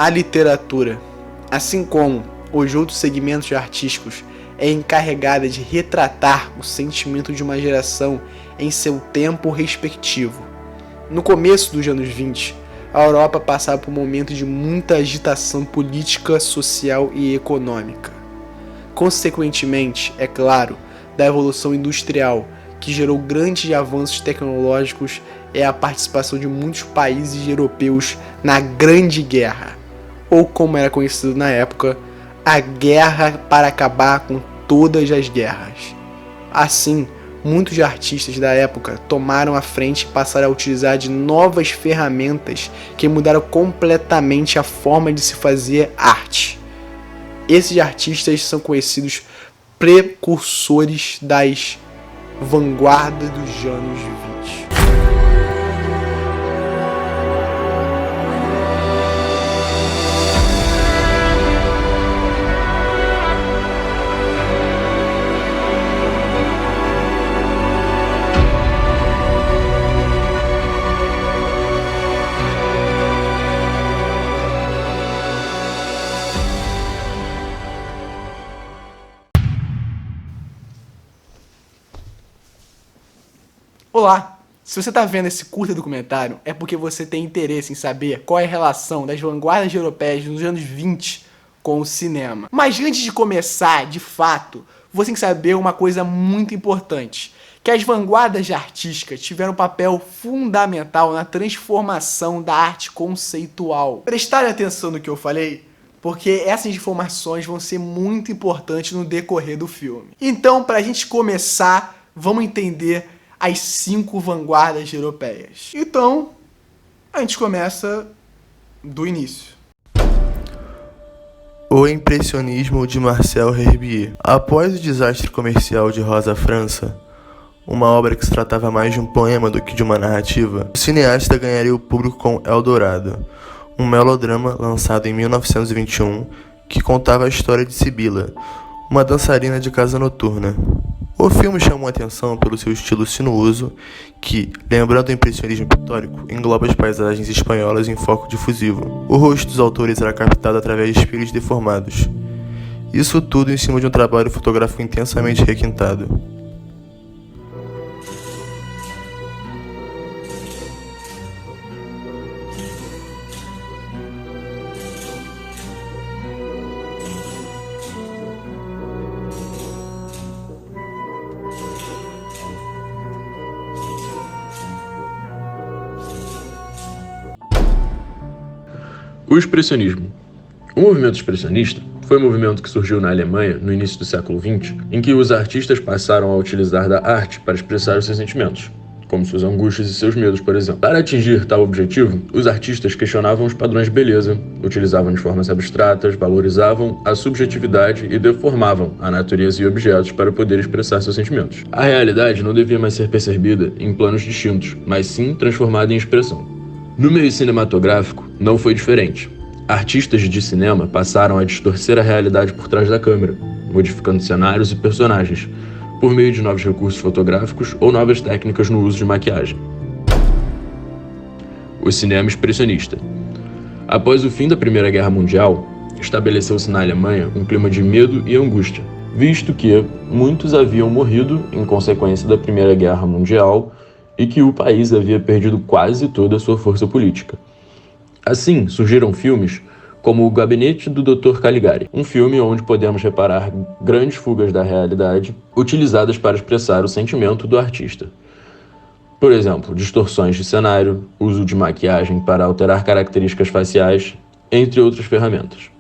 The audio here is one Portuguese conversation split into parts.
A literatura, assim como os outros segmentos artísticos, é encarregada de retratar o sentimento de uma geração em seu tempo respectivo. No começo dos anos 20, a Europa passava por um momento de muita agitação política, social e econômica. Consequentemente, é claro, da evolução industrial, que gerou grandes avanços tecnológicos, e a participação de muitos países europeus na Grande Guerra, ou como era conhecido na época, a guerra para acabar com todas as guerras. Assim, muitos artistas da época tomaram a frente e passaram a utilizar de novas ferramentas que mudaram completamente a forma de se fazer arte. Esses artistas são conhecidos precursores das vanguardas dos anos 20. Olá! Se você está vendo esse curto documentário, é porque você tem interesse em saber qual é a relação das vanguardas europeias nos anos 20 com o cinema. Mas antes de começar, de fato, você tem que saber uma coisa muito importante, que as vanguardas artísticas tiveram um papel fundamental na transformação da arte conceitual. Prestarem atenção no que eu falei, porque essas informações vão ser muito importantes no decorrer do filme. Então, para a gente começar, vamos entender as 5 vanguardas europeias. Então, a gente começa do início. O Impressionismo de Marcel Herbier. Após o desastre comercial de Rosa França, uma obra que se tratava mais de um poema do que de uma narrativa, o cineasta ganharia o público com Eldorado, um melodrama lançado em 1921 que contava a história de Sibila, uma dançarina de casa noturna. O filme chamou a atenção pelo seu estilo sinuoso, que, lembrando o impressionismo pictórico, engloba as paisagens espanholas em foco difusivo. O rosto dos autores era captado através de espelhos deformados. Isso tudo em cima de um trabalho fotográfico intensamente requintado. O expressionismo. O movimento expressionista foi um movimento que surgiu na Alemanha no início do século XX, em que os artistas passaram a utilizar da arte para expressar os seus sentimentos, como suas angústias e seus medos, por exemplo. Para atingir tal objetivo, os artistas questionavam os padrões de beleza, utilizavam de formas abstratas, valorizavam a subjetividade e deformavam a natureza e objetos para poder expressar seus sentimentos. A realidade não devia mais ser percebida em planos distintos, mas sim transformada em expressão. No meio cinematográfico, não foi diferente. Artistas de cinema passaram a distorcer a realidade por trás da câmera, modificando cenários e personagens, por meio de novos recursos fotográficos ou novas técnicas no uso de maquiagem. O cinema expressionista. Após o fim da Primeira Guerra Mundial, estabeleceu-se na Alemanha um clima de medo e angústia, visto que muitos haviam morrido em consequência da Primeira Guerra Mundial e que o país havia perdido quase toda a sua força política. Assim, surgiram filmes como O Gabinete do Dr. Caligari, um filme onde podemos reparar grandes fugas da realidade utilizadas para expressar o sentimento do artista. Por exemplo, distorções de cenário, uso de maquiagem para alterar características faciais, entre outras ferramentas.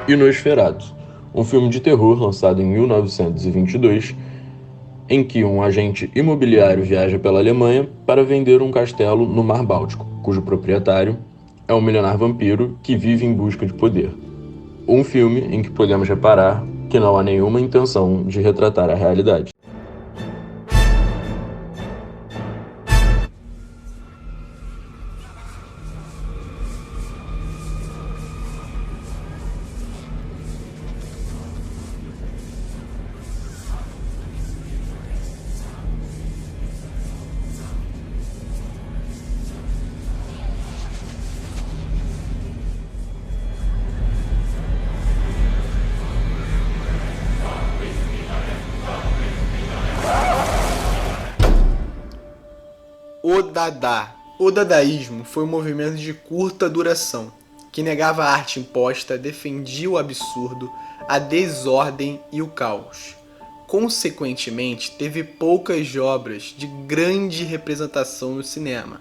E Nosferatu, um filme de terror lançado em 1922, em que um agente imobiliário viaja pela Alemanha para vender um castelo no Mar Báltico, cujo proprietário é um milionário vampiro que vive em busca de poder. Um filme em que podemos reparar que não há nenhuma intenção de retratar a realidade. O Dada. O dadaísmo foi um movimento de curta duração, que negava a arte imposta, defendia o absurdo, a desordem e o caos. Consequentemente, teve poucas obras de grande representação no cinema,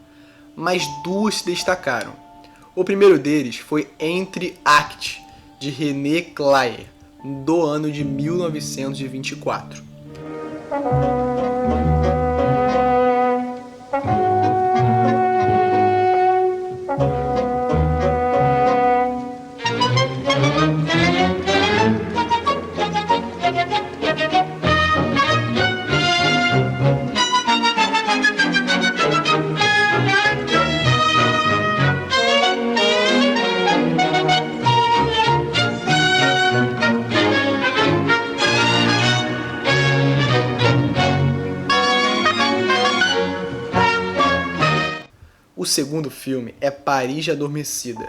mas duas se destacaram. O primeiro deles foi Entre Actes, de René Clair, do ano de 1924. O segundo filme é Paris Adormecida,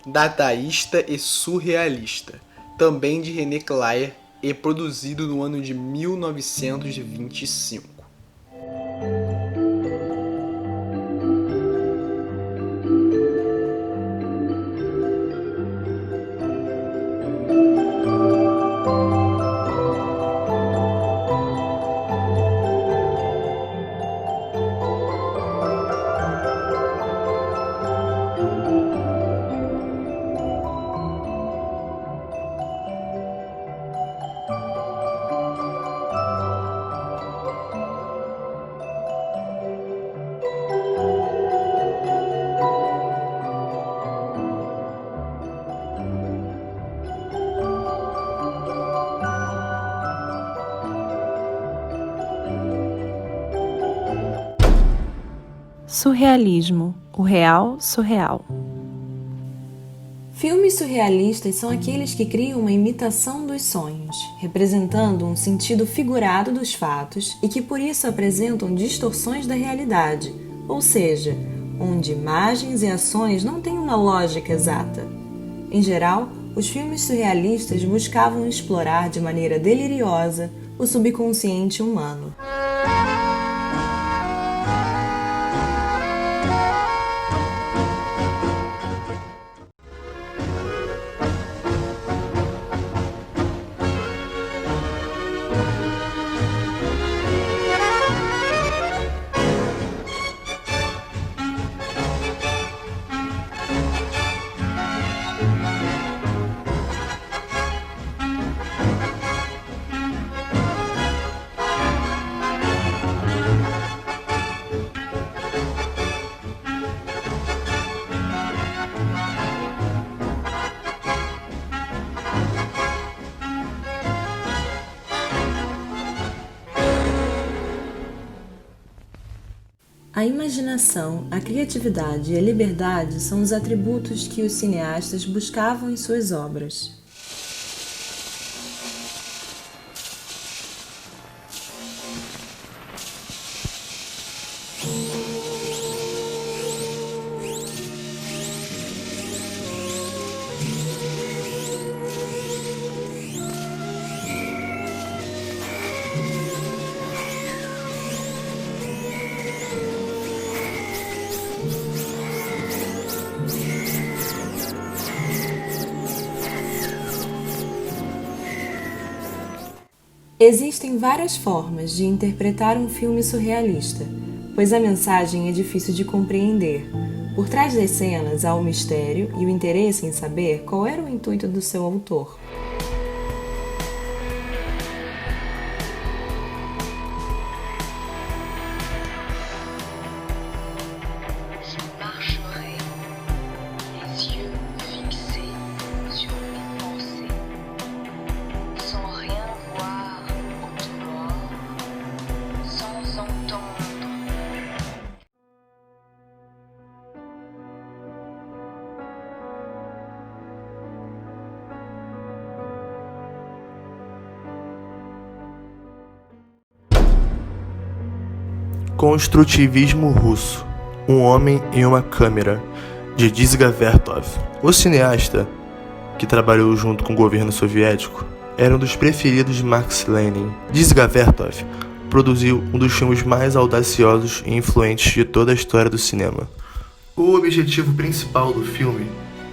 dadaísta e surrealista, também de René Clair e produzido no ano de 1925. Surrealismo, o real surreal. Filmes surrealistas são aqueles que criam uma imitação dos sonhos, representando um sentido figurado dos fatos e que por isso apresentam distorções da realidade, ou seja, onde imagens e ações não têm uma lógica exata. Em geral, os filmes surrealistas buscavam explorar de maneira deliriosa o subconsciente humano. A imaginação, a criatividade e a liberdade são os atributos que os cineastas buscavam em suas obras. Existem várias formas de interpretar um filme surrealista, pois a mensagem é difícil de compreender. Por trás das cenas há o mistério e o interesse em saber qual era o intuito do seu autor. Construtivismo russo. Um homem em uma câmera, de Dziga Vertov. O cineasta, que trabalhou junto com o governo soviético, era um dos preferidos de Marx Lenin. Dziga Vertov produziu um dos filmes mais audaciosos e influentes de toda a história do cinema. O objetivo principal do filme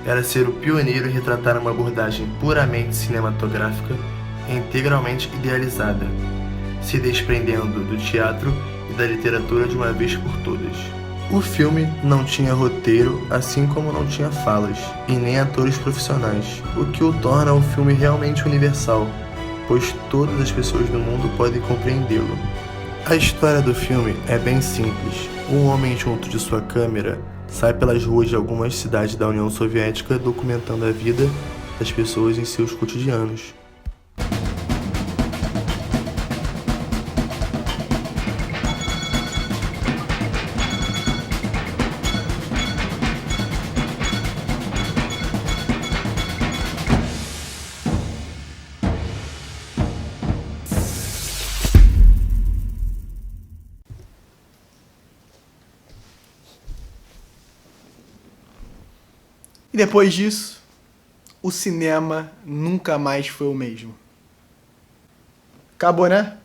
era ser o pioneiro em retratar uma abordagem puramente cinematográfica e integralmente idealizada, se desprendendo do teatro e da literatura de uma vez por todas. O filme não tinha roteiro, assim como não tinha falas, e nem atores profissionais, o que o torna um filme realmente universal, pois todas as pessoas do mundo podem compreendê-lo. A história do filme é bem simples. Um homem junto de sua câmera sai pelas ruas de algumas cidades da União Soviética documentando a vida das pessoas em seus cotidianos. E depois disso, o cinema nunca mais foi o mesmo. Acabou, né?